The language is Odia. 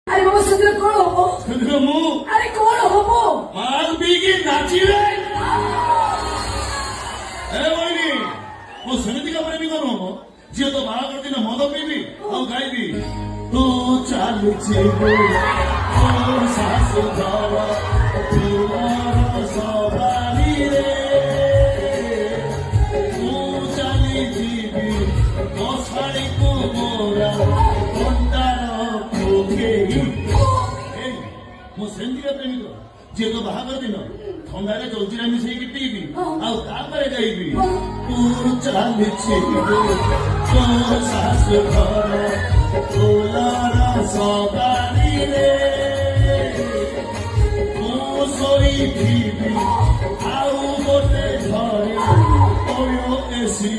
ଆରେ ବାବା ସେଥିରେ କଣ ହବ? ସେଥିରେ ମୁଁ ଆରେ କଣ ହବ? ମାଲ ପିଇକି ନାଚିବେ। ଏ ବଇନି ମୁଁ ସେମିତିକା ପ୍ରେମିକ ନୁହଁ। ଝିଅ ତ ବାହାଘର ଦିନ ମଦ ପିଇବି ଆଉ ଗାଇବି ତୁ ଚାଲୁଛି ଶାଶୁ ଘର ତୁମର ସବାରିରେ ମୁଁ ଚାଲିଯିବି ମଶାଳିକୁ ମୋରା କଣ୍ଟାର ପକେଇ। ମୁଁ ସେମିତିକା ପ୍ରେମିକ ଝିଅ ତ ବାହାଘର ଦିନ ଥଣ୍ଡାରେ ଜଲଜିରା ମିଶେଇକି ପିଇବି ଆଉ ତାପରେ ଗାଇବି ତୁ ଚାଲିଛି ଶାଶୁ ଘର ତୁମର ସବାରିରେ ମୁଁ ଶୋଇଥିବି ଆଉ ଗୋଟେ ଘରେ ଏସି